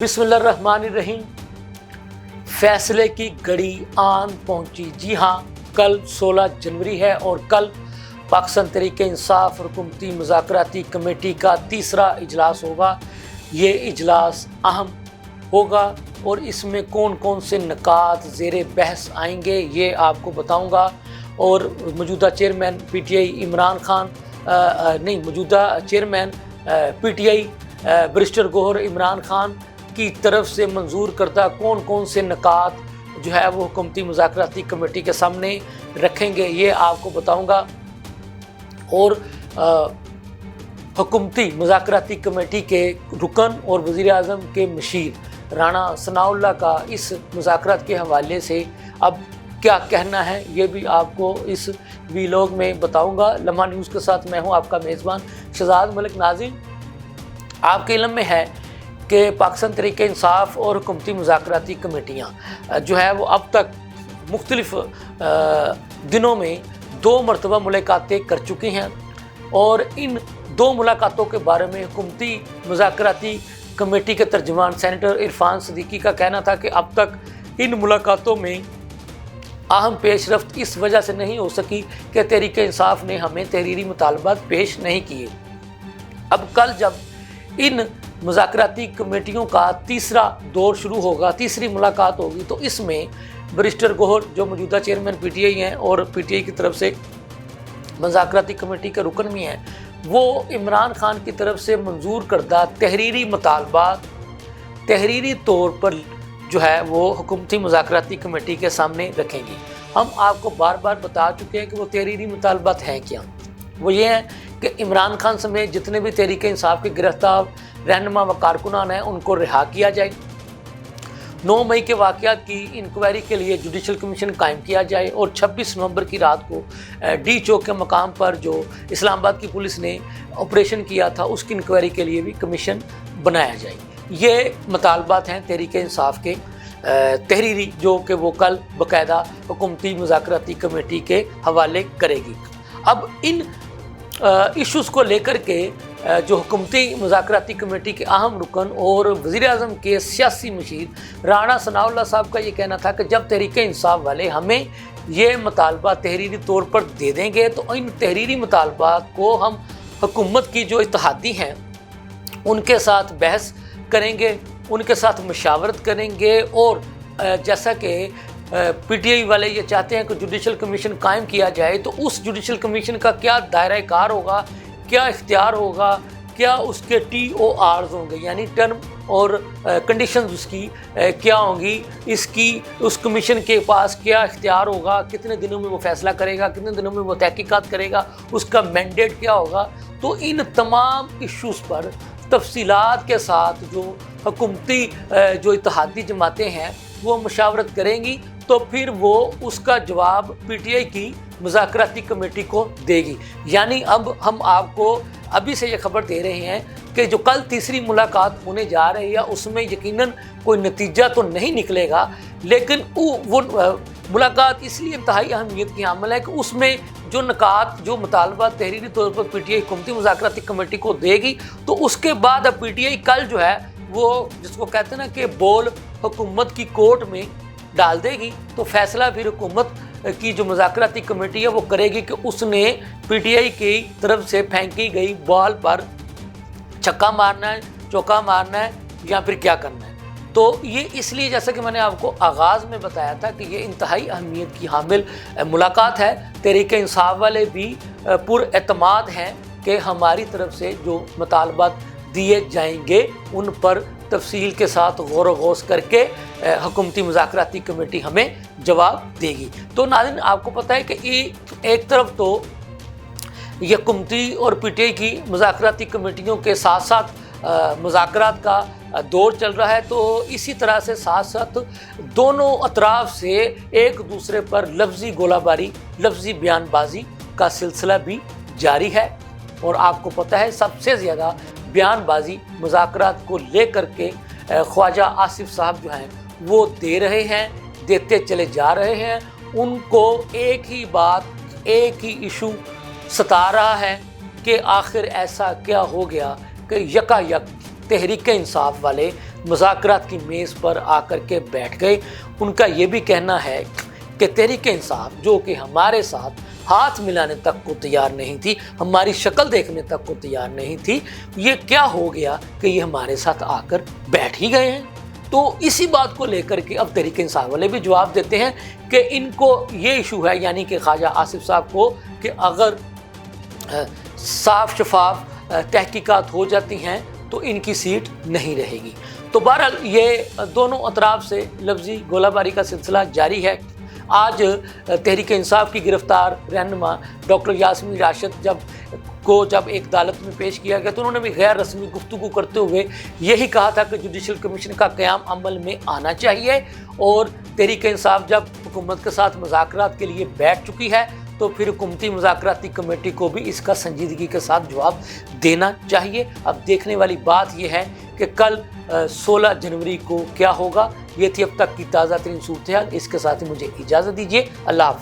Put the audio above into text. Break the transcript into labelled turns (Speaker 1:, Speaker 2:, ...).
Speaker 1: बिस्मिल्लाहिर्रहमानिर्रहीम। फैसले की घड़ी आन पहुंची। जी हाँ, कल 16 जनवरी है और कल पाकिस्तान तहरीक इंसाफ हुकूमती मुज़ाकराती कमेटी का तीसरा इजलास होगा। ये इजलास अहम होगा और इसमें कौन कौन से निकात ज़ेर बहस आएंगे ये आपको बताऊंगा। और मौजूदा चेयरमैन PTI इमरान खान मौजूदा chairman PTI barrister Gohar Imran Khan की तरफ से मंजूर करदा कौन कौन से निकात जो है वो हुकूमती मुज़ाकराती कमेटी के सामने रखेंगे ये आपको बताऊंगा। और हुकूमती मुज़ाकराती कमेटी के रुकन और वज़ीर आज़म के मशीर राना सनाउल्लाह का इस मुज़ाकरात के हवाले से अब क्या कहना है ये भी आपको इस वीलॉग में बताऊंगा। लम्हा न्यूज़ के साथ मैं हूं आपका मेज़बान शहजाद मलिक। नाज़रीन, आपके इल्म में है कि पाकिस्तान तहरीक इंसाफ और हुकूमती मुज़ाकराती कमेटियाँ जो है वो अब तक मुख्तलिफ़ दिनों में 2 मरतबा मुलाकातें कर चुकी हैं और इन 2 मुलाकातों के बारे में हुकूमती मुज़ाकराती कमेटी के तर्जुमान सेनेटर इरफान सिद्दीकी का कहना था कि अब तक इन मुलाकातों में अहम पेशरफ्त इस वजह से नहीं हो सकी कि तहरीक इंसाफ ने हमें तहरीरी मुतालबात पेश नहीं किए। अब कल जब इन मुज़ाकराती कमेटियों का तीसरा दौर शुरू होगा, तीसरी मुलाकात होगी, तो इसमें बैरिस्टर गौहर जो मौजूदा चेयरमैन PTI हैं और PTI की तरफ से मुज़ाकराती कमेटी के रुकन भी हैं, वो इमरान खान की तरफ से मंजूर करदा तहरीरी मुतालबात तहरीरी तौर पर जो है वो हुकूमती मुज़ाकराती कमेटी के सामने रखेंगी। हम आपको बार बार बता चुके हैं कि वो तहरीरी मुतालबात हैं क्या। वो ये हैं कि इमरान खान समेत जितने भी तहरीक इंसाफ के गिरफ्तार रहनुमा व कारकुनान हैं उनको रिहा किया जाए। 9 मई के वाक़यात की इंक्वायरी के लिए जुडिशल कमीशन कायम किया जाए और 26 नवंबर की रात को D चौक के मकाम पर जो इस्लामाबाद की पुलिस ने ऑपरेशन किया था उसकी इंक्वायरी के लिए भी कमीशन बनाया जाए। ये मुतालबात हैं तहरीक इंसाफ के तहरीरी, जो कि वो कल बाकायदा हुकूमती मुज़ाकराती कमेटी के हवाले करेगी। अब इन इश्यूज़ को लेकर के जो हुकूमती मुज़ाकराती कमेटी के अहम रुकन और वज़ीर आज़म के सियासी मशीर राना सनाउल्लाह साहब का ये कहना था कि जब तहरीक इंसाफ वाले हमें ये मुतालबा तहरीरी तौर पर दे देंगे तो इन तहरीरी मुतालबात को हम हुकूमत की जो इत्तेहादी हैं उनके साथ बहस करेंगे, उनके साथ मशावरत करेंगे। और जैसा कि PTI वाले ये चाहते हैं कि जुडिशल कमीशन कायम किया जाए, तो उस जुडिशल कमीशन का क्या दायरा कार होगा, क्या इख्तियार होगा, क्या उसके TORs होंगे यानी टर्म और कंडीशंस उसकी क्या होंगी, इसकी उस कमीशन के पास क्या इख्तियार होगा, कितने दिनों में वो फ़ैसला करेगा, कितने दिनों में वो तहकीकात करेगा, उसका मैंडेट क्या होगा। तो इन तमाम इश्यूज़ पर तफसीलात के साथ जो हुकूमती जो इत्तेहादी जमातें हैं वो मशावरत करेंगी, तो फिर वो उसका जवाब PTI की मुज़ाकराती कमेटी को देगी। यानी अब हम आपको अभी से ये खबर दे रहे हैं कि जो कल तीसरी मुलाकात होने जा रही है उसमें यकीनन कोई नतीजा तो नहीं निकलेगा, लेकिन वो मुलाकात इसलिए इंतहाई अहमियत की हामिल है कि उसमें जो निकात जो मुतालबा तहरीरी तौर पर PTI हुकूमती मुज़ाकराती कमेटी को देगी, तो उसके बाद अब PTI कल जो है वो जिसको कहते हैं ना कि बॉल हुकूमत की कोर्ट में डाल देगी, तो फैसला फिर हुकूमत की जो मुज़ाकराती कमेटी है वो करेगी कि उसने PTI की तरफ से फेंकी गई बॉल पर छक्का मारना है, चौका मारना है या फिर क्या करना है। तो ये इसलिए, जैसा कि मैंने आपको आगाज़ में बताया था, कि ये इंतहाई अहमियत की हामिल मुलाकात है। तहरीक इंसाफ वाले भी पुरएतमाद हैं कि हमारी तरफ से जो मुतालबात दिए जाएंगे उन पर तफसील के साथ गौर व गौस करके हुकूमती मुज़ाकराती कमेटी हमें जवाब देगी। तो नाज़रीन, आपको पता है कि एक तरफ तो ये हुकूमती और PTI की मुज़ाकराती कमेटियों के साथ साथ मुज़ाकरात का दौर चल रहा है, तो इसी तरह से साथ साथ दोनों अतराफ से एक दूसरे पर लफ्ज़ी गोलाबारी, लफ्ज़ी बयानबाजी का सिलसिला भी जारी है। और आपको पता है सबसे ज़्यादा बयानबाजी मुज़ाकरात को लेकर के ख्वाजा आसिफ साहब जो हैं वो दे रहे हैं, देते चले जा रहे हैं। उनको एक ही बात, एक ही इशू सता रहा है कि आखिर ऐसा क्या हो गया कि यकायक तहरीक इंसाफ वाले मुज़ाकरात की मेज़ पर आकर के बैठ गए। उनका ये भी कहना है कि तहरीक इंसाफ जो कि हमारे साथ हाथ मिलाने तक को तैयार नहीं थी, हमारी शक्ल देखने तक को तैयार नहीं थी, ये क्या हो गया कि ये हमारे साथ आकर बैठ ही गए हैं। तो इसी बात को लेकर के अब तहरीक इंसाफ वाले भी जवाब देते हैं कि इनको ये इशू है, यानी कि ख्वाजा आसिफ साहब को, कि अगर साफ शफाफ तहकीकात हो जाती हैं तो इनकी सीट नहीं रहेगी। तो बहरहाल ये दोनों अतराफ से लफ्ज़ी गोलाबारी का सिलसिला जारी है। आज तहरीक इंसाफ की गिरफ्तार रहनुमा डॉक्टर यास्मीन राशिद जब एक अदालत में पेश किया गया तो उन्होंने भी गैर रस्मी गुफ्तगू करते हुए यही कहा था कि जुडिशल कमीशन का क़याम अमल में आना चाहिए, और तहरीक इंसाफ जब हुकूमत के साथ मुज़ाकरात के लिए बैठ चुकी है तो फिर हुकूमती मुज़ाकराती कमेटी को भी इसका संजीदगी के साथ जवाब देना चाहिए। अब देखने वाली बात यह है कि कल 16 जनवरी को क्या होगा। ये थी अब तक की ताज़ा तरीन सूरत हाल। इसके साथ ही मुझे इजाज़त दीजिए। अल्लाह हाफ़िज़।